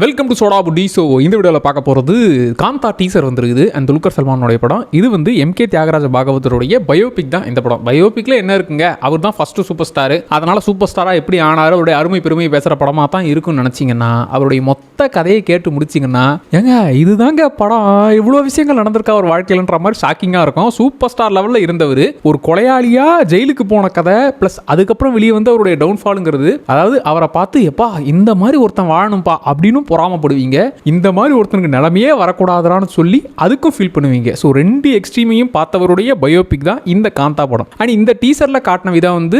Welcome to soda Buti. So இந்த வீடியோவில் பார்க்க போகிறது காந்தா டீசர் வந்துருக்குது. அந்த துல்கர் சல்மானோடைய படம். இது வந்து எம்கே தியாகராஜ பாகவதருடைய பயோபிக் தான் இந்த படம். பயோபிக்கில் என்ன இருக்குங்க, அவர் தான் ஃபஸ்ட்டு சூப்பர் ஸ்டார். அதனால் சூப்பர் ஸ்டாராக எப்படி ஆனார், அவருடைய அருமை பெருமை பேசுகிற படமாக தான் இருக்குன்னு நினச்சிங்கன்னா, அவருடைய மொத்த கதையை கேட்டு முடிச்சிங்கன்னா, ஏங்க இதுதாங்க படம், இவ்வளோ விஷயங்கள் நடந்திருக்கா அவர் வாழ்க்கையிலன்ற மாதிரி ஷாக்கிங்காக இருக்கும். சூப்பர் ஸ்டார் லெவலில் இருந்தவர் ஒரு கொலையாளியாக ஜெயிலுக்கு போன கதை, ப்ளஸ் அதுக்கப்புறம் வெளியே வந்து அவருடைய டவுன்ஃபாலுங்கிறது. அதாவது அவரை பார்த்து எப்பா இந்த மாதிரி ஒருத்தன் வாழணும்பா அப்படின்னு பொறாமப்படுவீங்க. இந்த மாதிரி ஒருத்தனுக்கு நிலைமையே வரக்கூடாதான்னு சொல்லி அதுக்கும் ஃபீல் பண்ணுவீங்க. ஸோ ரெண்டு எக்ஸ்ட்ரீமையும் பார்த்தவருடைய பயோபிக் தான் இந்த காந்தா படம். அண்ட் இந்த டீசரில் காட்டின விதம் வந்து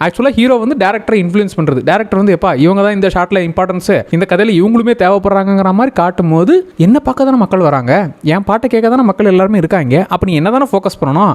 ஆக்சுவலாக ஹீரோ வந்து டேரக்டரை இன்ஃப்ளூயன்ஸ் பண்ணுறது. டேரக்டர் வந்து எப்பா இவங்க தான் இந்த ஷாட்டில் இம்பார்ட்டன்ஸு, இந்த கதையில் இவங்களுமே தேவைப்படுறாங்கிற மாதிரி காட்டும் போது என்ன பார்க்க தானே மக்கள் வராங்க, என் பாட்டை கேட்க தானே மக்கள் எல்லாருமே இருக்காங்க, அப்படி என்ன தானே ஃபோக்கஸ் பண்ணணும்,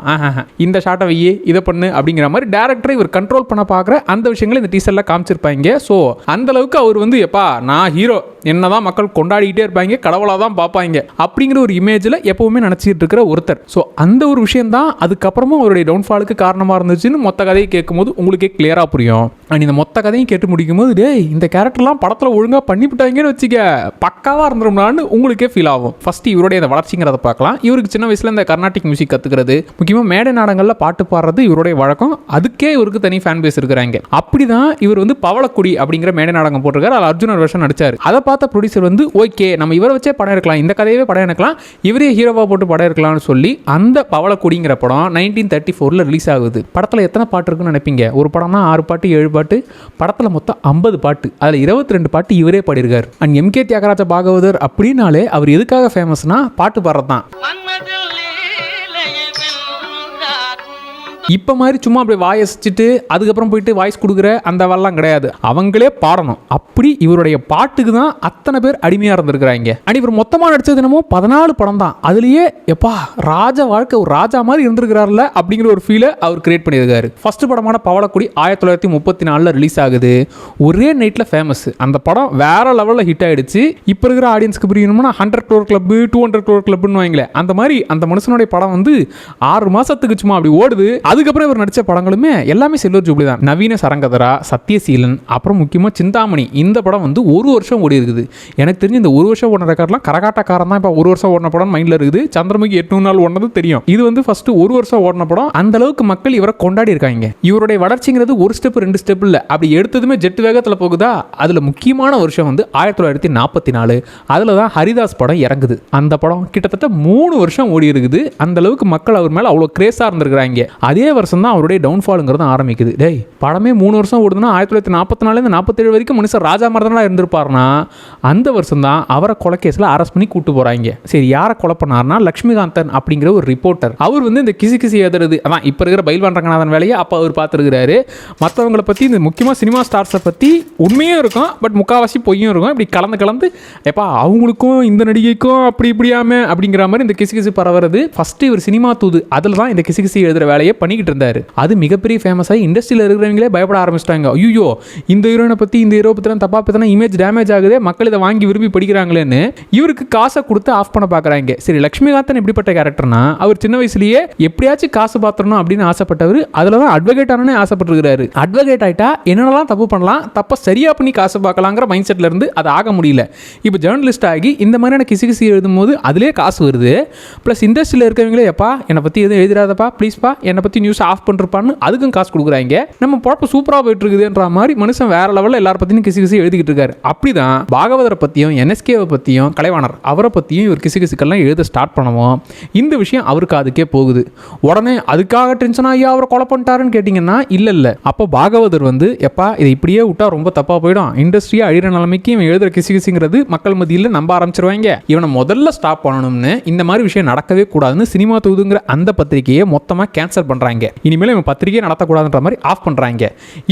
இந்த ஷாட்டை வையே இதை பண்ணு அப்படிங்கிற மாதிரி டேரக்டரை இவர் கண்ட்ரோல் பண்ண பார்க்குற அந்த விஷயங்களை இந்த டீசரில் காமிச்சிருப்பாங்க. ஸோ அந்த அளவுக்கு அவர் வந்து எப்பா நான் ஹீரோ, என்னதான் மக்கள் கொண்டாடிக்கிட்டே இருப்பாங்க, கடவுளாக தான் பார்ப்பாங்க அப்படிங்கிற ஒரு இமேஜில் எப்பவுமே நினச்சிட்டு இருக்கிற ஒருத்தர். ஸோ அந்த ஒரு விஷயம் தான் அதுக்கப்புறமும் அவருடைய டவுன்ஃபாலுக்கு காரணமாக இருந்துச்சுன்னு மொத்த கதையை கேட்கும்போது உங்களுக்கே கிளியராக புரியும். அண்ட் இந்த மொத்த கதையும் கேட்டு முடிக்கும் போது டேய் இந்த கேரக்டர்லாம் படத்தில் ஒழுங்காக பண்ணிவிட்டாங்கன்னு வச்சுக்க பக்காவாக இருந்துரும்னான்னு உங்களுக்கே ஃபீல் ஆகும். ஃபர்ஸ்ட் இவருடைய இந்த வளர்ச்சிங்கிறத பார்க்கலாம். இவருக்கு சின்ன வயசில் இந்த கர்நாடிக் மியூசிக் கற்றுக்கிறது, முக்கியமாக மேடை நாடகங்களில் பாட்டு பாடுறது இவருடைய வழக்கம். அதுக்கே இவருக்கு தனி ஃபேன் பேஸ் இருக்கிறாங்க. அப்படி தான் இவர் வந்து பவளக்குடி அப்படிங்கிற மேடை நாடகம் போட்டிருக்காரு. அதில் அர்ஜுனர் வருஷன் நடிச்சார். அதை பார்த்த ப்ரொடியூசர் வந்து ஓகே நம்ம இவரை வச்சே படம் எடுக்கலாம், இந்த கதையவே படம் எடுக்கலாம், இவரே ஹீரோவாக போட்டு படம் எடுக்கலாம்னு சொல்லி அந்த பவளக்குடிங்கிற படம் 1934 ரிலீஸ் ஆகுது. படத்தில் எத்தனை பாட்டு இருக்குன்னு நினைப்பீங்க? ஒரு படம்னா 6 பாட்டு 7 பாட்டு, படத்தில் மொத்தம் 50 பாட்டு, அதில் 22 பாட்டு இவரே பாடியிருக்காரு. அண்ட் எம்கே தியாகராஜ பாகவதர் அப்படின்னாலே அவர் எதுக்காக ஃபேமஸ்னா பாட்டு பாடுறது தான். இப்போ மாதிரி சும்மா அப்படி வாயசிச்சுட்டு அதுக்கப்புறம் போயிட்டு வாய்ஸ் கொடுக்குற அந்த வரலாம் கிடையாது, அவங்களே பாடணும். அப்படி இவருடைய பாட்டுக்கு தான் அத்தனை பேர் அடிமையாக இருந்திருக்கிறாங்க. அண்ட் இவர் மொத்தமாக நடிச்சது என்னமோ 14 படம் தான். அதுலேயே எப்பா ராஜா வாழ்க்கை ஒரு ராஜா மாதிரி இருந்திருக்கிறார்ல அப்படிங்கிற ஒரு ஃபீலை அவர் கிரியேட் பண்ணியிருக்காரு. ஃபர்ஸ்ட் படமான பவளக்குடி 1934 ரிலீஸ் ஆகுது. ஒரே நைட்டில் ஃபேமஸ். அந்த படம் வேற லெவலில் ஹிட் ஆகிடுச்சு. இப்போ இருக்கிற ஆடியன்ஸ்க்கு புரியணும்னா 100 crore கிளப்பு 200 crore கிளப்னு வாங்களே, அந்த மாதிரி அந்த மனுஷனுடைய படம் வந்து 6 மாதத்துக்கு சும்மா அப்படி ஓடுது. அதுக்கப்புறம் இவர் நடித்த படங்களுமே எல்லாமே சில்வர் ஜூப்ளி தான். நவீன சரங்கதரா, சத்யசீலன், அப்புறம் முக்கியமாக சிந்தாமணி. இந்த படம் வந்து 1 வருஷம் ஓடி இருக்குது. எனக்கு தெரிஞ்சு இந்த 1 வருஷம் ஓடின ரெக்கார்ட்லாம் கரகாட்டக்காரன் தான் இப்போ 1 வருஷம் ஓடின படம் மைண்டில் இருக்குது. சந்திரமுகி 800 நாள் ஓடினது தெரியும். இது வந்து ஃபர்ஸ்ட் 1 வருஷம் ஓடின படம். அந்த அளவுக்கு மக்கள் இவரை கொண்டாடி இருக்காங்க. இவருடைய வளர்ச்சிங்கிறது ஒரு ஸ்டெப் 2 ஸ்டெப் இல்லை, அப்படி எடுத்ததுமே ஜெட் வேகத்தில் போகுதா. அதில் முக்கியமான வருஷம் வந்து 1944. அதில் தான் ஹரிதாஸ் படம் இறங்குது. அந்த படம் கிட்டத்தட்ட 3 வருஷம் ஓடி இருக்குது. அந்த அளவுக்கு மக்கள் அவர் மேலே அவ்வளோ கிரேஸாக இருந்திருக்கிறாங்க. அதே வருஷம் தான் அவருடைய டவுன்ஃபாலுங்கிறது ஆரம்பிக்குது. டேய் படமே 3 வருஷம் ஓடுதுன்னா 1944 47 வரைக்கும் மனுஷன் ராஜா மரதனாக இருந்திருப்பாருனா அந்த வருஷம் தான் அவரை கொலை கேஸில் அரெஸ்ட் பண்ணி கூட்டு போகிறாங்க. சரி யாரை கொலை பண்ணார்னா லக்ஷ்மிகாந்தன் அப்படிங்கிற ஒரு ரிப்போர்ட்டர். அவர் வந்து இந்த கிசி கிசி எழுதுறது அதான் இப்போ இருக்கிற பைல்வான் ரங்கநாதன் வேலையை அப்போ அவர் பார்த்துருக்கிறாரு. மற்றவங்களை பற்றி இந்த முக்கியமாக சினிமா ஸ்டார்ஸை பற்றி உண்மையும் இருக்கும், பட் முக்கால்வாசி பொய்யும் இருக்கும். இப்படி கலந்து எப்பா அவங்களுக்கும் இந்த நடிகைக்கும் அப்படி இப்படியாம அப்படிங்கிற மாதிரி இந்த கிசி கிசி பரவுறது. ஃபர்ஸ்ட் இவர் சினிமா தூது அதில் தான் இந்த கிசி கிசி எழுதுகிற வேலையை பண்ணிக்கிட்டு இருந்தாரு. அது மிகப்பெரிய ஃபேமஸ் ஆகி இண்டஸ்ட்ரியில் இருக்கிறவங்களே பயப்பட ஆரம்பிச்சிட்டாங்க. ஐயோ இந்த ஹீரோனை பற்றி இந்த ஹீரோ பற்றி தப்பா பற்றினா இமேஜ் டேமேஜ் ஆகுது, மக்கள் இதை வாங்கி விரும்பி படிக்கிறாங்களேன்னு இவருக்கு காசை கொடுத்து ஆஃப் பண்ண பார்க்குறாங்க. சரி லக்ஷ்மிகாந்தன் எப்படிப்பட்ட கேரக்டர்னா அவர் சின்ன வயசுலேயே எப்படியாச்சும் காசு பார்த்துடணும் அப்படின்னு ஆசைப்பட்டவர். அதில் தான் அட்வொகேட் ஆனே ஆசைப்பட்டுருக்கிறாரு. அட்வொகேட் ஆகிட்டா என்னென்னலாம் தப்பு பண்ணலாம், தப்பை சரியாக பண்ணி காசு பார்க்கலாங்கிற மைண்ட் செட்டில் இருந்து அது ஆக முடியல. இப்போ ஜேர்னலிஸ்ட் ஆகி இந்த மாதிரியான கிசி கிசி எழுதும் போது அதிலே காசு வருது. ப்ளஸ் இண்டஸ்ட்ரியில் இருக்கிறவங்களே எப்பா என்னை பற்றி எதுவும் எழுதிடாதப்பா ப்ளீஸ்ப்பா, என்னை பற்றி நியூஸ் ஆஃப் பண்ணிருப்பான்னு அதுக்கும் காசு கொடுக்குறாங்க. நம்ம பொழப்பு சூப்பராக போயிட்டு இருக்குதுன்ற மாதிரி மனுஷன் வேற லெவலில் எல்லார பற்றியும் கிசி கிசி எழுதிக்கிட்டு இருக்காரு. அப்படிதான் பாகவதரை பற்றியும் என்எஸ்கேவை பற்றியும் கலைவாணர் அவரை பற்றியும் இவர் கிசி கிசிக்கெல்லாம் எழுத ஸ்டார்ட் பண்ணுவோம். இந்த விஷயம் அவருக்கு அதுக்கே போகுது. உடனே அதுக்காக டென்ஷன் ஆகி அவரை கொலை பண்ணிட்டாருன்னு கேட்டிங்கன்னா இல்லை. அப்போ பாகவதர் வந்து எப்பா இதை இப்படியே விட்டா ரொம்ப தப்பாக போயிடும், இண்டஸ்ட்ரியை அழிகிற நிலைமைக்கு இவன் எழுதுற கிசி கிசிங்கிறது மக்கள் மத்தியில் நம்ப ஆரம்பிச்சிருவாங்க, இவனை முதல்ல ஸ்டாப் பண்ணணும்னு இந்த மாதிரி விஷயம் நடக்கவே கூடாதுன்னு சினிமா தூதுங்கிற அந்த பத்திரிகையை மொத்தமாக கேன்சல் பண்ணுறாங்க. இனிமேல் இவன் பத்திரிகையை நடத்தக்கூடாதுன்ற மாதிரி ஆஃப் பண்ணுறாங்க.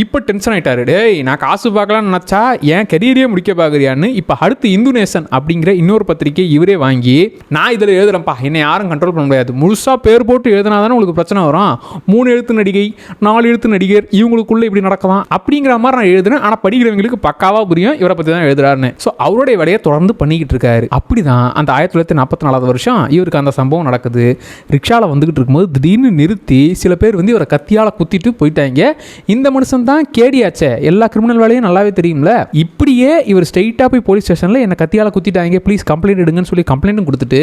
இப்போ டென்ஷன் ஆகிட்டாரு. டேய் நான் காசு பார்க்கலாம்னு நினச்சா என் கெரியரே முடிக்க பார்க்குறியான்னு இப்போ அடுத்து இந்து நேசன் அப்படிங்கிற இன்னொரு பத்திரிகை இவரே வாங்கி நான் இதில் எழுதுறேன்ப்பா, என்னை யாரும் கண்ட்ரோல் பண்ண முடியாது, முழுசாக பேர் போட்டு எழுதினா தானே உங்களுக்கு பிரச்சனை வரும், 3 எழுத்து நடிகை 4 எழுத்து நடிகர் இவங்களுக்குள்ளே இப்படி நடக்கலாம் அப்படிங்கிற மாதிரி நான் எழுதுனேன். ஆனால் படிக்கிறவங்களுக்கு பக்காவாக புரியும் இவரை பற்றி தான் எழுதுறாருன்னு. ஸோ அவருடைய வேலையை தொடர்ந்து பண்ணிக்கிட்டு இருக்காரு. அப்படி தான் அந்த 1944 வருஷம் இவருக்கு அந்த சம்பவம் நடக்குது. ரிக்ஷாவில் வந்துகிட்டு இருக்கும்போது திடீர்னு நிறுத்தி சில சில பேர் வந்து இவரை கத்தியால் குத்திட்டு போயிட்டாங்க. இந்த மனுஷன் தான் கேடியாச்சே, எல்லா கிரிமினல் வேலையும் நல்லாவே தெரியும்ல. இப்படியே இவர் ஸ்ட்ரெயிட்டாக போய் போலீஸ் ஸ்டேஷனில் என்னை கத்தியால் குத்திட்டாங்க, ப்ளீஸ் கம்ப்ளைண்ட் எடுங்கன்னு சொல்லி கம்ப்ளைண்ட்டும் கொடுத்துட்டு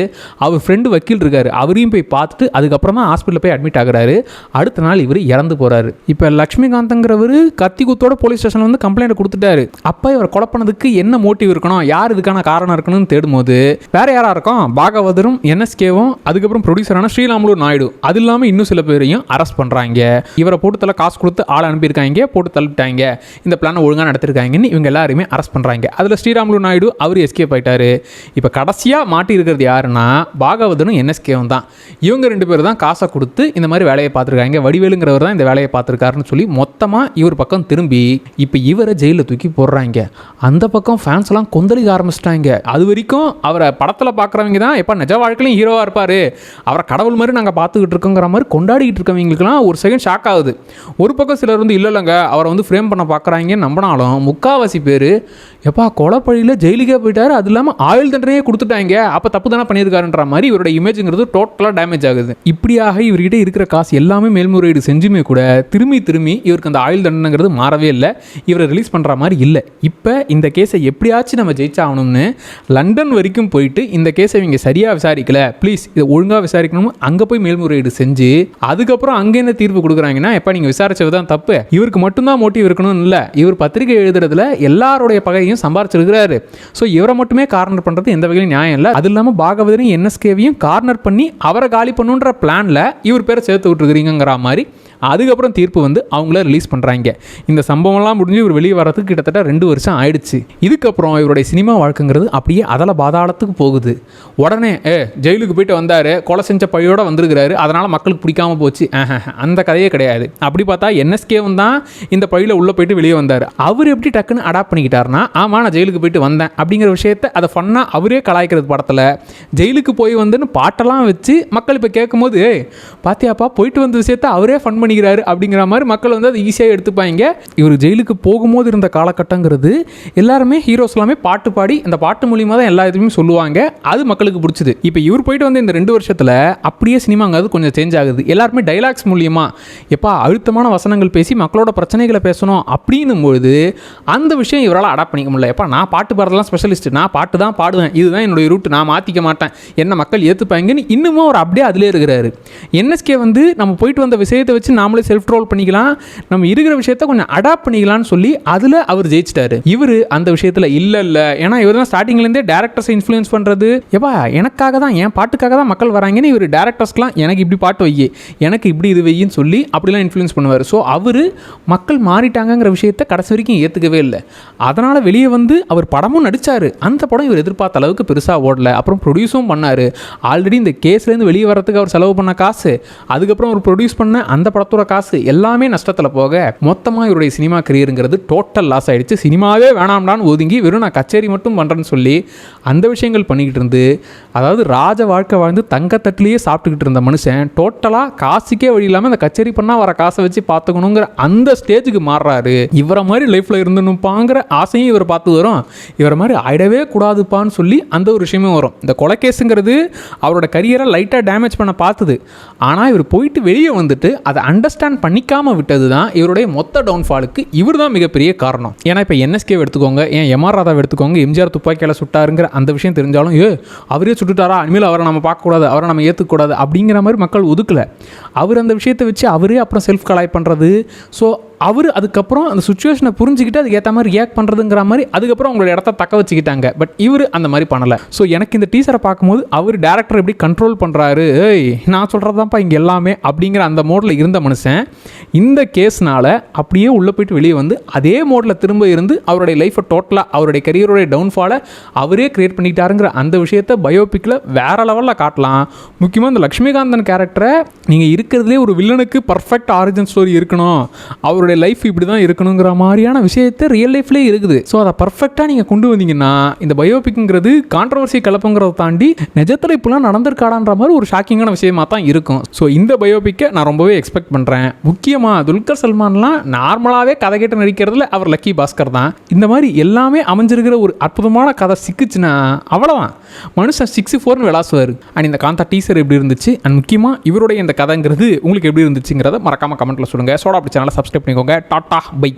அவர் ஃப்ரெண்டு வக்கீல் இருக்காரு, அவரையும் போய் பார்த்துட்டு அதுக்கப்புறம் தான் ஹாஸ்பிட்டலில் போய் அட்மிட் ஆகுறாரு. அடுத்த நாள் இவர் இறந்து போறாரு. இப்போ லட்சுமிகாந்தங்கிறவர் கத்தி குத்தோட போலீஸ் ஸ்டேஷன் வந்து கம்ப்ளைண்ட் கொடுத்துட்டாரு. அப்போ இவர் கொலை பண்ணதுக்கு என்ன மோட்டிவ் இருக்கணும், யார் இதுக்கான காரணம் இருக்கணும்னு தேடும்போது வேற யாரா இருக்கும், பாகவதரும் NSKவும் அதுக்கப்புறம் ப்ரொடியூசரான ஸ்ரீராமுலு நாயுடு, அது இல்லாமல் இன்னும் சில பேரையும் அரெஸ்ட் பண்ணுறாங்க. இவரை போட்டு தள்ள காசு கொடுத்து ஆள் அனுப்பியிருக்காங்க, போட்டு தள்ளிட்டாங்க, இந்த பிளானை ஒழுங்காக நடத்திருக்காங்கன்னு இவங்க எல்லாருமே அரெஸ்ட் பண்ணுறாங்க. அதில் ஸ்ரீராமுலு நாயுடு அவர் எஸ்கேப் ஆயிட்டாரு. இப்போ கடைசியாக மாட்டி இருக்கிறது யாருன்னா பாகவதனும் NSKவும் தான். இவங்க 2 பேர் தான் காசை கொடுத்து இந்த மாதிரி வேலையை பார்த்துருக்காங்க, வடிவேலுங்கிறவர் தான் இந்த வேலையை பார்த்துருக்காருன்னு சொல்லி மொத்தமாக இவர் பக்கம் திரும்பி இப்போ இவரை ஜெயிலில் தூக்கி போடுறாங்க. அந்த பக்கம் ஃபேன்ஸ் எல்லாம் கொந்தளிக்க ஆரம்பிச்சிட்டாங்க. அது வரைக்கும் அவரை படத்தில் பார்க்குறவங்க தான் எப்போ நிஜ வாழ்க்கையிலும் ஹீரோவாக இருப்பார், அவரை கடவுள் மாதிரி நாங்கள் பார்த்துக்கிட்டு இருக்கோங்கிற மாதிரி கொண்டாடிக்கிட்டு இருக்கவங்களுக்குலாம் ஒரு செகண்ட் ஷாக் ஆகுது. ஒரு பக்கம் சிலர் வந்து இல்லைங்க அவரை வந்து ஃப்ரேம் பண்ண பார்க்குறாங்கன்னு நம்பினாலும் முக்காவாசி பேர் எப்பா கொலைப்பழியில் ஜெயிலுக்கே போயிட்டாரு, அது இல்லாமல் ஆயுள் தண்டனையே கொடுத்துட்டாங்க, அப்போ தப்பு தானே பண்ணியிருக்காருன்ற மாதிரி இவரோட இமேஜுங்கிறது டோட்டலாக டேமேஜ் ஆகுது. இப்படியாக இவர்கிட்ட இருக்கிற காசு எல்லாமே மேல்முறையீடு செஞ்சுமே கூட திரும்பி இவருக்கு அந்த ஆயுள் தண்டனைங்கிறது மாறவே இல்லை, இவரை ரிலீஸ் பண்ணுற மாதிரி இல்லை. இப்போ இந்த கேஸை எப்படியாச்சும் நம்ம ஜெயிச்சாகணும்னு லண்டன் வரைக்கும் போயிட்டு இந்த கேஸை இவங்க சரியாக விசாரிக்கல, ப்ளீஸ் இதை ஒழுங்காக விசாரிக்கணும் அங்கே போய் மேல்முறையீடு செஞ்சு அதுக்கப்புறம் அங்கே என்ன தீர்ப்பு கொடுக்குறாங்கன்னா, எப்போ நீங்கள் விசாரிச்சது தான் தப்பு, இவருக்கு மட்டும்தான் மோட்டிவ் இருக்கணும்னு இல்லை, இவர் பத்திரிகை எழுதுறதுல எல்லாருடைய பகையும் சம்பாரிச்சிருக்கிறாரு, ஸோ இவரை மட்டுமே கார்னர் பண்ணுறது எந்த வகையிலும் நியாயம் இல்லை. அது இல்லாமல் பாகவதரையும் NSKவையும் கார்னர் பண்ணி அவரை காலி பண்ணுன்ற பிளானில் இவர் பேரை சேர்த்து விட்டுருக்கிறீங்கிற மாதிரி அதுக்கப்புறம் தீர்ப்பு வந்து அவங்கள ரிலீஸ் பண்ணுறாங்க. இந்த சம்பவம்லாம் முடிஞ்சு இவர் வெளியே வரதுக்கு கிட்டத்தட்ட 2 வருஷம் ஆயிடுச்சு. இதுக்கப்புறம் இவருடைய சினிமா வாழ்க்கைங்கிறது அப்படியே அதல பாதாளத்துக்கு போகுது. உடனே ஜெயிலுக்கு போயிட்டு வந்தார், கொலை செஞ்ச பழியோடு வந்திருக்கிறாரு, அதனால் மக்களுக்கு பிடிக்காம போச்சு, அந்த கதையே கிடையாது. அப்படி பார்த்தா NSKவும் தான் இந்த பழியில் உள்ளே போயிட்டு வெளியே வந்தார். அவர் எப்படி டக்குன்னு அடாப்ட் பண்ணிக்கிட்டாருன்னா, ஆமாம் நான் ஜெயிலுக்கு போயிட்டு வந்தேன் அப்படிங்கிற விஷயத்தை அதை ஃபன்னாக அவரே கலாய்க்கிறது படத்தில். ஜெயிலுக்கு போய் வந்துன்னு பாட்டெல்லாம் வச்சு மக்கள் இப்போ கேட்கும்போது பாத்தியாப்பா போயிட்டு வந்த விஷயத்தை அவரே ஃபன் பண்ணிக்கிறாரு அப்படிங்கிற மாதிரி மக்கள் வந்து அதை ஈஸியாக எடுத்துப்பாங்க. இவர் ஜெயிலுக்கு போகும்போது இருந்த காலகட்டங்கிறது எல்லாருமே ஹீரோஸ் எல்லாமே பாட்டு பாடி அந்த பாட்டு மூலியமாக தான் எல்லா இதுவுமே சொல்லுவாங்க, அது மக்களுக்கு பிடிச்சது. இப்போ இவர் போயிட்டு வந்து இந்த 2 வருஷத்தில் அப்படியே சினிமாங்கிறது கொஞ்சம் சேஞ்ச் ஆகுது. எல்லாருமே டைலாக்ஸ் மூலியமாக எப்பா அழுத்தமான வசனங்கள் பேசி மக்களோட பிரச்சனைகளை பேசணும் அப்படின்னும் பொழுது அந்த விஷயம் இவரால் அடாப்ட் பண்ணிக்க முடியல. எப்பா நான் பாட்டு பாடுறதுலாம் ஸ்பெஷலிஸ்ட், நான் பாட்டு தான் பாடுவேன், இதுதான் என்னுடைய ரூட், நான் மாற்றிக்க மாட்டேன், என்ன மக்கள் ஏற்றுப்பாங்கன்னு இன்னமும் அவர் அப்படியே அதிலே இருக்கிறாரு. NSK வந்து நம்ம போயிட்டு வந்த விஷயத்தை வச்சு நாமளே செல்ஃப் ட்ரோல் பண்ணிக்கலாம், நம்ம இருக்கிற விஷயத்த கொஞ்சம் அடாப்ட் பண்ணிக்கலாம்னு சொல்லி அதில் அவர் ஜெயிச்சிட்டாரு. இவர் அந்த விஷயத்தில் இல்லை, ஏன்னா இவர் தான் ஸ்டார்டிங்லேருந்தே டேரக்டர்ஸை இன்ஃப்ளூயன்ஸ் பண்ணுறது, எப்பா எனக்காக தான் என் பாட்டுக்காக தான் மக்கள் வராங்கன்னு இவர் டேரக்டர்ஸ்லாம் எனக்கு இப்படி பாட்டு வை, எனக்கு இப்படி இது வையின்னு சொல்லி அப்படிலாம் இன்ஃப்ளூயன்ஸ் பண்ணுவார். ஸோ அவர் மக்கள் மாறிட்டாங்கிற விஷயத்தை கடைசி வரைக்கும் ஏற்றுக்கவே இல்லை. அதனால் வெளியே வந்து அவர் படமும் நடித்தார். அந்த படம் இவர் எதிர்பார்த்த அளவுக்கு பெருசாக ஓடலை. அப்புறம் ப்ரொடியூஸும் பண்ணார். ஆல்ரெடி இந்த கேஸ்லேருந்து வெளியே வரதுக்கு அவர் செலவு பண்ண காசு, அதுக்கப்புறம் அவர் ப்ரொடியூஸ் பண்ண அந்த படத்தோட காசு எல்லாமே நஷ்டத்தில் போக மொத்தமாக இவருடைய சினிமா கரியருங்கிறது டோட்டல் லாஸ் ஆகிடுச்சு. சினிமாவே வேணாம்டான்னு ஒதுங்கி வெறும் நான் கச்சேரி மட்டும் பண்ணுறேன்னு சொல்லி அந்த விஷயங்கள் பண்ணிக்கிட்டு இருந்து, அதாவது ராஜ வாழ்க்கை வாழ்ந்து தங்கத்தட்டிலேயே சாப்பிட்டுக்கிட்டு இருந்த மனுஷன் டோட்டலாக காசுக்கே வழி இல்லாமல் அந்த கச்சேரி பண்ணால் வர காசை வச்சு பார்த்துக்கணுங்கிற அந்த ஸ்டேஜுக்கு மாறுறாரு. இவரை மாதிரி லைஃப்பில் இருந்துனுப்பாங்கிற ஆசையும் இவர் பார்த்து வரும், இவரை மாதிரி ஆயிடவே கூடாதுப்பான்னு சொல்லி அந்த ஒரு விஷயமே வரும். இந்த கொலைகேஸுங்கிறது அவரோட கரியரை லைட்டாக டேமேஜ் பண்ண பார்த்துது. ஆனால் இவர் போயிட்டு வெளியே வந்துட்டு அதை அண்டர்ஸ்டாண்ட் பண்ணிக்காமல் விட்டது தான் இவருடைய மொத்த டவுன்ஃபாலுக்கு இவர் தான் மிகப்பெரிய காரணம். ஏன்னா இப்போ NSK எடுத்துக்கோங்க, ஏன் MR ராதாவை எடுத்துக்கோங்க, எம்ஜிஆர் துப்பாக்கியால் சுட்டாருங்கிற அந்த விஷயம் தெரிஞ்சாலும் அவரே சுட்டுட்டாரா, இனிமேல் அவரை நம்ம பார்க்கக்கூடாது, அவரை நம்ம ஏற்றுக்கூடாது அப்படிங்கிற மாதிரி மக்கள் ஒதுக்கலை. அவர் அந்த விஷயத்தை வச்சு அவரே அப்புறம் செல்ஃப் கலாய் பண்ணுறது. ஸோ அவர் அதுக்கப்புறம் அந்த சுச்சுவேஷனை புரிஞ்சுக்கிட்டு அதுக்கு ஏற்ற மாதிரி ரியாக்ட் பண்ணுறதுங்கிற மாதிரி அதுக்கப்புறம் அவங்களோட இடத்த தக்க வச்சுக்கிட்டாங்க. பட் இவர் அந்த மாதிரி பண்ணலை. ஸோ எனக்கு இந்த டீசரை பார்க்கும்போது அவர் டேரக்டர் எப்படி கண்ட்ரோல் பண்ணுறாரு, நான் சொல்கிறதாப்பா இங்கே எல்லாமே அப்படிங்கிற அந்த மோடில் இருந்த மனுஷன் இந்த கேஸ்னால் அப்படியே உள்ளே போயிட்டு வெளியே வந்து அதே மோடில் திரும்ப இருந்து அவருடைய லைஃப்பை டோட்டலாக அவருடைய கரியருடைய டவுன்ஃபாலை அவரே கிரியேட் பண்ணிக்கிட்டாருங்கிற அந்த விஷயத்தை பயோபிக்கில் வேறு லெவலில் காட்டலாம். முக்கியமாக இந்த லக்ஷ்மிகாந்தன் கேரக்டரை நீங்கள் இருக்கிறதுலே ஒரு வில்லனுக்கு பர்ஃபெக்ட் ஆரிஜின் ஸ்டோரி இருக்கணும், அவருடைய இவருடைய லைஃப் இப்படி தான் இருக்கணுங்கிற மாதிரியான விஷயத்தை ரியல் லைஃப்லேயே இருக்குது. ஸோ அதை பர்ஃபெக்டாக நீங்கள் கொண்டு வந்தீங்கன்னா இந்த பயோபிக்ங்கிறது கான்ட்ரவர்சி கலப்புங்கிறத தாண்டி நிஜத்தில் இப்பெல்லாம் நடந்திருக்காடான்ற மாதிரி ஒரு ஷாக்கிங்கான விஷயமா தான் இருக்கும். ஸோ இந்த பயோபிக்கை நான் ரொம்பவே எக்ஸ்பெக்ட் பண்ணுறேன். முக்கியமாக துல்கர் சல்மான்லாம் நார்மலாகவே கதை கேட்டு நடிக்கிறதுல அவர் லக்கி பாஸ்கர் தான். இந்த மாதிரி எல்லாமே அமைஞ்சிருக்கிற ஒரு அற்புதமான கதை சிக்குச்சுன்னா அவ்வளோதான், மனுஷன் 6-4 விளாசுவார். அண்ட் இந்த காந்தா டீசர் எப்படி இருந்துச்சு அண்ட் முக்கியமாக இவருடைய இந்த கதைங்கிறது உங்களுக்கு எப்படி இருந்துச்சுங்கிறத மறக்காமல் கமெண்ட்டில் சொல்லுங்கள். சோடா அப்படி சேனலை சப்ஸ்கிரைப் பண்ணிக்கோங்க. Tata by.